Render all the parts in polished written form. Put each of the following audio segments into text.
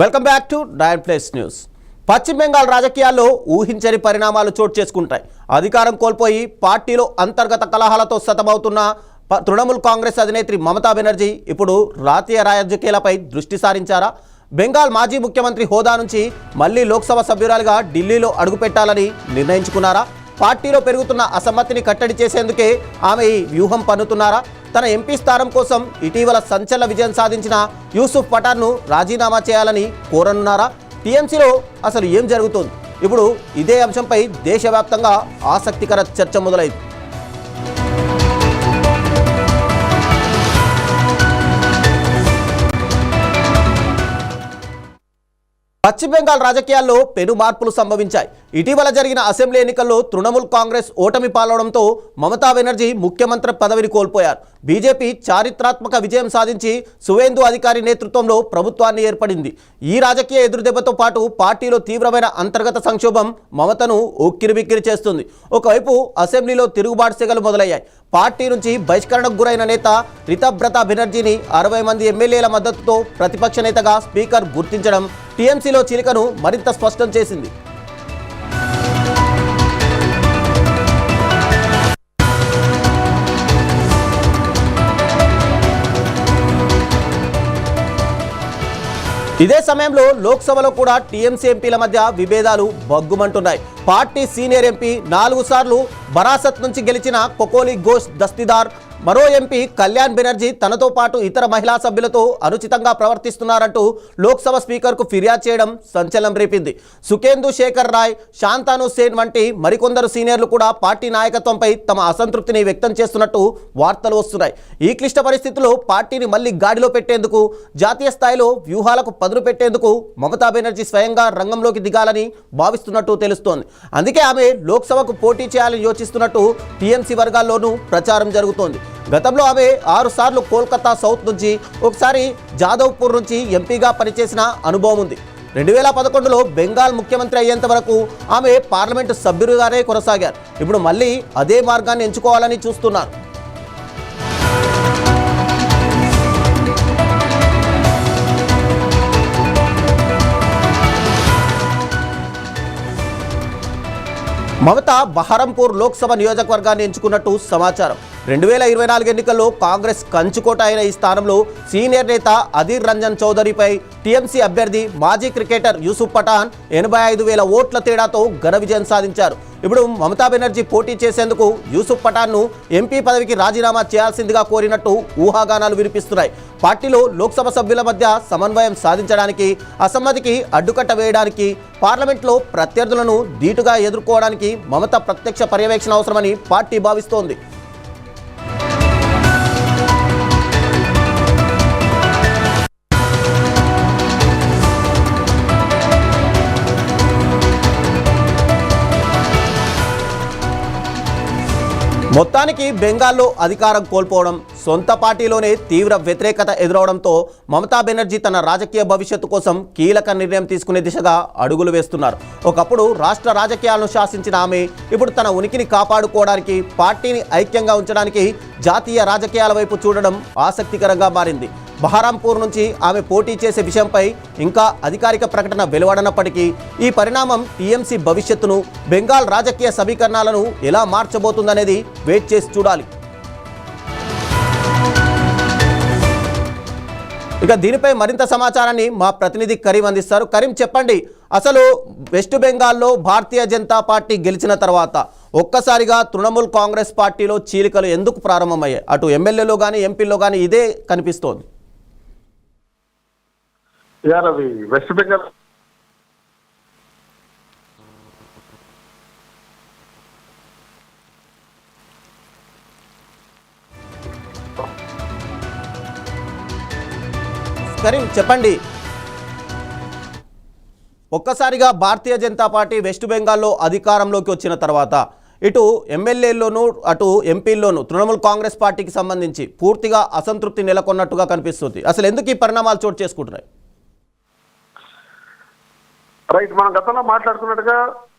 Welcome back to nine plus news. పశ్చిమ బెంగాల్ రాజకీయాల్లో ఊహించని పరిణామాలు చోటు చేసుకుంటాయి. అధికారం కోల్పోయి పార్టీలో అంతర్గత కలహాలతో సతమవుతున్న తృణమూల్ కాంగ్రెస్ అధినేత్రి మమతా బెనర్జీ ఇప్పుడు జాతీయ రాజకీయాలపై దృష్టి సారించారా? బెంగాల్ మాజీ ముఖ్యమంత్రి హోదా నుంచి మళ్లీ లోక్సభ సభ్యురాలుగా ఢిల్లీలో అడుగుపెట్టాలని నిర్ణయించుకున్నారా? పార్టీలో పెరుగుతున్న అసమ్మతిని కట్టడి చేసేందుకే ఆమె ఈ వ్యూహం పన్నుతున్నారా? తన ఎంపీ స్థానం కోసం ఇటీవల సంచలన విజయం సాధించిన యూసుఫ్ పఠాన్ను రాజీనామా చేయాలని కోరనున్నారా? టీఎంసీలో అసలు ఏం జరుగుతుంది? ఇప్పుడు ఇదే అంశంపై దేశవ్యాప్తంగా ఆసక్తికర చర్చ మొదలైంది. పశ్చిమ బెంగాల్ రాజకీయాల్లో పెను మార్పులు సంభవించాయి. ఇటీవల జరిగిన అసెంబ్లీ ఎన్నికల్లో తృణమూల్ కాంగ్రెస్ ఓటమి పాలవడంతో మమతా బెనర్జీ ముఖ్యమంత్రి పదవిని కోల్పోయారు. బీజేపీ చారిత్రాత్మక విజయం సాధించి సువేందు అధికారి నేతృత్వంలో ప్రభుత్వాన్ని ఏర్పడింది. ఈ రాజకీయ ఎదురుదెబ్బతో పాటు పార్టీలో తీవ్రమైన అంతర్గత సంక్షోభం మమతను ఉక్కిరిబిక్కిరి చేస్తుంది. ఒకవైపు అసెంబ్లీలో తిరుగుబాటు సెగలు మొదలయ్యాయి. పార్టీ నుంచి బహిష్కరణకు గురైన నేత రితబ్రత బెనర్జీని 60 మంది ఎమ్మెల్యేల మద్దతుతో ప్రతిపక్ష నేతగా స్పీకర్ గుర్తించడం టీఎంసీలో చీలికను మరింత స్పష్టం చేసింది. ఇదే సమయంలో లోక్సభలో కూడా టీఎంసీ ఎంపీల మధ్య విభేదాలు బగ్గుమంటున్నాయి. పార్టీ సీనియర్ ఎంపీ 4 సార్లు బరాసత్ నుంచి గెలిచిన కొకోలి ఘోష్ దస్తీదార్ మరో ఎంపీ కళ్యాణ్ బెనర్జీ తనతో పాటు ఇతర మహిళా సభ్యులతో అనుచితంగా ప్రవర్తిస్తున్నారంటూ లోక్సభ స్పీకర్కు ఫిర్యాదు చేయడం సంచలనం రేపింది. సుఖేందు శేఖర్ రాయ్, శాంతాను సేన్ వంటి మరికొందరు సీనియర్లు కూడా పార్టీ నాయకత్వంపై తమ అసంతృప్తిని వ్యక్తం చేస్తున్నట్టు వార్తలు వస్తున్నాయి. ఈ క్లిష్ట పరిస్థితుల్లో పార్టీని మళ్లీ గాడిలో పెట్టేందుకు, జాతీయ స్థాయిలో వ్యూహాలకు పదును పెట్టేందుకు మమతా బెనర్జీ స్వయంగా రంగంలోకి దిగాలని భావిస్తున్నట్టు తెలుస్తోంది. అందుకే ఆమె లోక్సభకు పోటీ చేయాలని యోచిస్తున్నట్టు టీఎంసీ వర్గాల్లోనూ ప్రచారం జరుగుతోంది. గతంలో ఆమె 6 సార్లు కోల్కతా సౌత్ నుంచి, ఒకసారి జాదవ్పూర్ నుంచి ఎంపీగా పనిచేసిన అనుభవం ఉంది. 2011లో బెంగాల్ ముఖ్యమంత్రి అయ్యేంత వరకు ఆమె పార్లమెంటు సభ్యులుగానే కొనసాగారు. ఇప్పుడు మళ్ళీ అదే మార్గాన్ని ఎంచుకోవాలని చూస్తున్నారు. మమత బహరంపూర్ లోక్సభ నియోజకవర్గాన్ని ఎంచుకున్నట్టు సమాచారం. 2024 ఎన్నికల్లో కాంగ్రెస్ కంచుకోట అయిన ఈ స్థానంలో సీనియర్ నేత అధీర్ రంజన్ చౌదరిపై టీఎంసీ అభ్యర్థి మాజీ క్రికెటర్ యూసుఫ్ పఠాన్ 85,000 ఓట్ల తేడాతో ఘన విజయం సాధించారు. ఇప్పుడు మమతా బెనర్జీ పోటీ చేసేందుకు యూసుఫ్ పఠాన్ను ఎంపీ పదవికి రాజీనామా చేయాల్సిందిగా కోరినట్టు ఊహాగానాలు వినిపిస్తున్నాయి. పార్టీలో లోక్సభ సభ్యుల మధ్య సమన్వయం సాధించడానికి, అసమ్మతికి అడ్డుకట్ట వేయడానికి, పార్లమెంట్లో ప్రత్యర్థులను ధీటుగా ఎదుర్కోవడానికి మమత ప్రత్యక్ష పర్యవేక్షణ అవసరమని పార్టీ భావిస్తోంది. మొత్తానికి బెంగాల్లో అధికారం కోల్పోవడం, సొంత పార్టీలోనే తీవ్ర వ్యతిరేకత ఎదురవడంతో మమతా బెనర్జీ తన రాజకీయ భవిష్యత్తు కోసం కీలక నిర్ణయం తీసుకునే దిశగా అడుగులు వేస్తున్నారు. ఒకప్పుడు రాష్ట్ర రాజకీయాలను శాసించిన ఆమె ఇప్పుడు తన ఉనికిని కాపాడుకోవడానికి, పార్టీని ఐక్యంగా ఉంచడానికి జాతీయ రాజకీయాల వైపు చూడడం ఆసక్తికరంగా మారింది. బహరాంపూర్ నుంచి ఆమె పోటీ చేసే విషయంపై ఇంకా అధికారిక ప్రకటన వెలువడనప్పటికీ ఈ పరిణామం టీఎంసీ భవిష్యత్తును, బెంగాల్ రాజకీయ సమీకరణాలను ఎలా మార్చబోతుందనేది వెయిట్ చేసి చూడాలి. ఇక దీనిపై మరింత సమాచారాన్ని మా ప్రతినిధి కరీం అందిస్తారు. కరీం, చెప్పండి, అసలు వెస్ట్ బెంగాల్లో భారతీయ జనతా పార్టీ గెలిచిన తర్వాత ఒక్కసారిగా తృణమూల్ కాంగ్రెస్ పార్టీలో చీలికలు ఎందుకు ప్రారంభమయ్యాయి? అటు ఎమ్మెల్యేలో కానీ ఎంపీలో కానీ ఇదే కనిపిస్తోంది. వెస్ట్ బెంగాల్ కరీం, చెప్పండి, ఒక్కసారిగా భారతీయ జనతా పార్టీ వెస్ట్ బెంగాల్లో అధికారంలోకి వచ్చిన తర్వాత ఇటు ఎమ్మెల్యేల్లోనూ అటు ఎంపీల్లోనూ తృణమూల్ కాంగ్రెస్ పార్టీకి సంబంధించి పూర్తిగా అసంతృప్తి నెలకొన్నట్టుగా కనిపిస్తుంది. అసలు ఎందుకు ఈ పరిణామాలు చోటు చేసుకుంటున్నాయి? రైట్, మనం గతంలో మాట్లాడుకున్నట్టుగా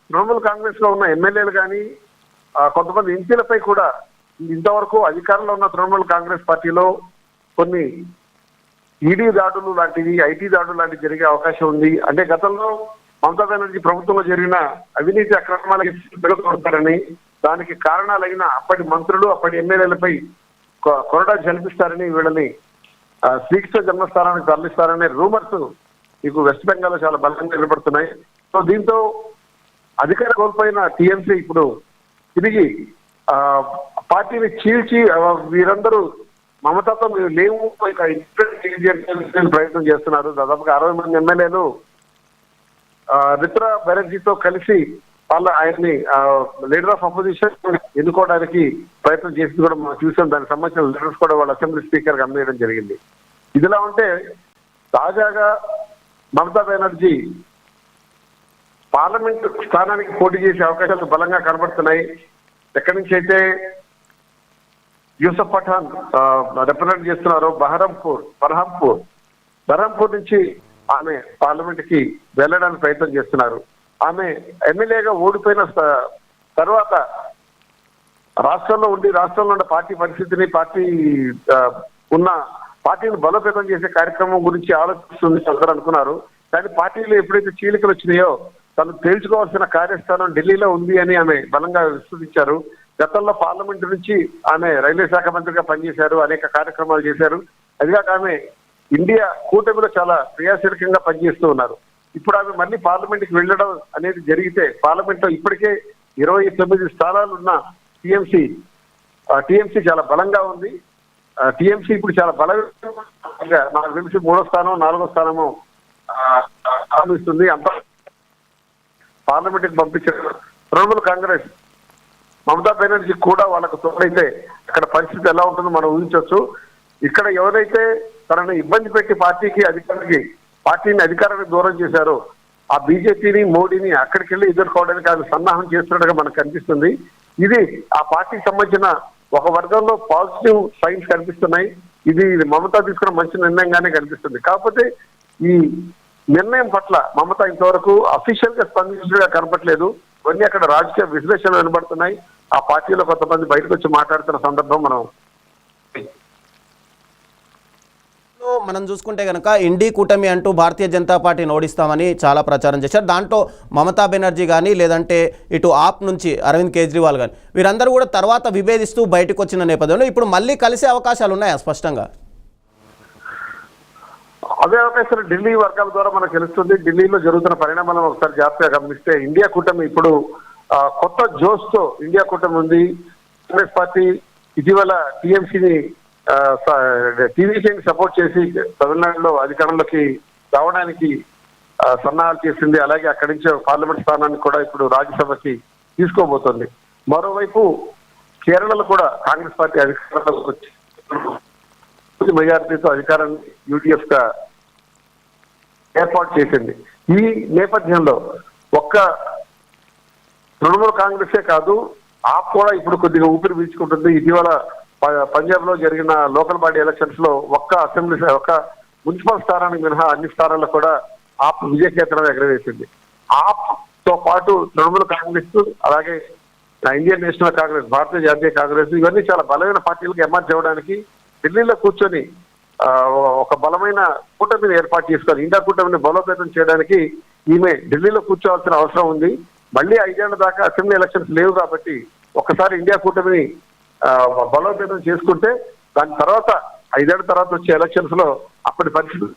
తృణమూల్ కాంగ్రెస్ లో ఉన్న ఎమ్మెల్యేలు కానీ కొంతమంది ఎంపీలపై కూడా ఇంతవరకు అధికారంలో ఉన్న తృణమూల్ కాంగ్రెస్ పార్టీలో కొన్ని ఈడీ దాడులు లాంటివి, ఐటీ దాడులు లాంటివి జరిగే అవకాశం ఉంది. అంటే గతంలో మమతా బెనర్జీ ప్రభుత్వంలో జరిగిన అవినీతి అక్రమాలకి పెరుగుతారని, దానికి కారణాలైన అప్పటి మంత్రులు, అప్పటి ఎమ్మెల్యేలపై కొరడా జల్పిస్తారని, వీళ్ళని శ్రీకృష్ణ జన్మస్థానానికి తరలిస్తారనే రూమర్స్ మీకు వెస్ట్ బెంగాల్లో చాలా బలంగా నిలబడుతున్నాయి. సో దీంతో అధికార కోల్పోయిన టీఎంసీ ఇప్పుడు తిరిగి పార్టీని చీల్చి వీరందరూ మమతాతో మేము లేవు ప్రయత్నం చేస్తున్నారు. దాదాపుగా 60 మంది ఎమ్మెల్యేలు రిత్రా బెనర్జీతో కలిసి ఆయన్ని లీడర్ ఆఫ్ అపోజిషన్ ఎన్నుకోవడానికి ప్రయత్నం చేసి కూడా మనం చూసాం. దానికి సంబంధించిన లీడర్స్ కూడా వాళ్ళ అసెంబ్లీ స్పీకర్ గా అందజేయడం జరిగింది. ఇదిలా ఉంటే తాజాగా మమతా బెనర్జీ పార్లమెంట్ స్థానానికి పోటీ చేసే అవకాశాలు బలంగా కనబడుతున్నాయి. ఎక్కడి నుంచి అయితే యూసఫ్ పఠాన్ రిప్రజెంట్ చేస్తున్నారో బర్హంపూర్ నుంచి ఆమె పార్లమెంట్ కి వెళ్ళడానికి ప్రయత్నం చేస్తున్నారు. ఆమె ఎమ్మెల్యేగా ఓడిపోయిన తర్వాత రాష్ట్రంలో ఉన్న పార్టీ పరిస్థితిని, పార్టీని బలోపేతం చేసే కార్యక్రమం గురించి ఆలోచిస్తుంది అందరూ అనుకున్నారు. కానీ పార్టీలో ఎప్పుడైతే చీలికలు వచ్చినాయో తను తేల్చుకోవాల్సిన కార్యస్థానం ఢిల్లీలో ఉంది అని ఆమె బలంగా విశ్వసించారు. గతంలో పార్లమెంటు నుంచి ఆమె రైల్వే శాఖ మంత్రిగా పనిచేశారు, అనేక కార్యక్రమాలు చేశారు. అదిగాక ఆమె ఇండియా కూటమిలో చాలా క్రియాశీలకంగా పనిచేస్తూ ఉన్నారు. ఇప్పుడు ఆమె మళ్ళీ పార్లమెంట్కి వెళ్ళడం అనేది జరిగితే పార్లమెంట్ లో ఇప్పటికే 29 స్థానాలు ఉన్న టీఎంసీ చాలా బలంగా ఉంది. టీఎంసీ ఇప్పుడు చాలా బలంగా నాకు తెలిసి 3వ స్థానం 4వ స్థానము ఆలోచిస్తుంది. అంత పార్లమెంట్ కి పంపించారు. తృణమూల్ కాంగ్రెస్ మమతా బెనర్జీ కూడా వాళ్ళకు తోడైతే అక్కడ పరిస్థితి ఎలా ఉంటుందో మనం ఊహించవచ్చు. ఇక్కడ ఎవరైతే తనని ఇబ్బంది పెట్టి పార్టీని అధికారానికి దూరం చేశారో ఆ బీజేపీని, మోడీని అక్కడికి వెళ్ళి ఎదుర్కోవడానికి ఆయన సన్నాహం చేస్తున్నట్టుగా మనకు కనిపిస్తుంది. ఇది ఆ పార్టీకి సంబంధించిన ఒక వర్గంలో పాజిటివ్ సైన్స్ కనిపిస్తున్నాయి. ఇది మమతా తీసుకున్న మంచి నిర్ణయంగానే కనిపిస్తుంది. కాకపోతే ఈ నిర్ణయం పట్ల మమతా ఇంతవరకు అఫీషియల్ గా స్పందించగా కనపట్లేదు. ఇవన్నీ అక్కడ రాజకీయ విశ్లేషణలు వినబడుతున్నాయి. ఆ పార్టీలో కొంతమంది బయటకు వచ్చి మాట్లాడుతున్న సందర్భం మనం చూసుకుంటే కనుక ఇండి కూటమి అంటూ భారతీయ జనతా పార్టీని ఓడిస్తామని చాలా ప్రచారం చేశారు. దాంట్లో మమతా బెనర్జీ కానీ లేదంటే ఇటు ఆప్ నుంచి అరవింద్ కేజ్రీవాల్ కానీ వీరందరూ కూడా తర్వాత విభేదిస్తూ బయటకు వచ్చిన నేపథ్యంలో ఇప్పుడు మళ్ళీ కలిసే అవకాశాలు ఉన్నాయా స్పష్టంగా? అదే అవకాశాలు ఢిల్లీ వర్గాల ద్వారా మనకు తెలుస్తుంది. ఢిల్లీలో జరుగుతున్న పరిణామాలను ఒకసారి జాగ్రత్తగా గమనిస్తే ఇండియా కూటమి ఇప్పుడు కొత్త జోష్తో ఇండియా కూటమి ఉంది. కాంగ్రెస్ పార్టీ ఇటీవల టీవీసీని సపోర్ట్ చేసి తమిళనాడులో అధికారంలోకి రావడానికి సన్నాహాలు చేసింది. అలాగే అక్కడి నుంచి పార్లమెంట్ స్థానాన్ని కూడా ఇప్పుడు రాజ్యసభకి తీసుకోబోతోంది. మరోవైపు కేరళలో కూడా కాంగ్రెస్ పార్టీ అధికారంలోకి వచ్చి మెజారిటీతో అధికారాన్ని యూటీఎఫ్ గా ఏర్పాటు చేసింది. ఈ నేపథ్యంలో ఒక్క తృణమూల్ కాంగ్రెసే కాదు, ఆప్ కూడా ఇప్పుడు కొద్దిగా ఊపిరి పీల్చుకుంటుంది. ఇటీవల పంజాబ్ లో జరిగిన లోకల్ బాడీ ఎలక్షన్స్ లో ఒక్క మున్సిపల్ స్థానానికి మినహా అన్ని స్థానాల్లో కూడా ఆప్ విజయకేతనం ఎగరవేసింది. ఆప్ తో పాటు తృణమూల్ కాంగ్రెస్, అలాగే ఇండియన్ నేషనల్ కాంగ్రెస్, భారతీయ జాతీయ కాంగ్రెస్ ఇవన్నీ చాలా బలమైన పార్టీలకు ఎమర్జ్ అవ్వడానికి ఢిల్లీలో కూర్చొని ఒక బలమైన కూటమిని ఏర్పాటు చేసుకోవాలి. ఇండియా కూటమిని బలోపేతం చేయడానికి ఈమె ఢిల్లీలో కూర్చోవాల్సిన అవసరం ఉంది. మళ్ళీ 5 ఏళ్ల దాకా అసెంబ్లీ ఎలక్షన్స్ లేవు కాబట్టి ఒక్కసారి ఇండియా కూటమిని బలోపేతం చేసుకుంటే దాని తర్వాత 5 ఏళ్ల తర్వాత వచ్చే ఎలక్షన్స్ లో అప్పటి పరిస్థితి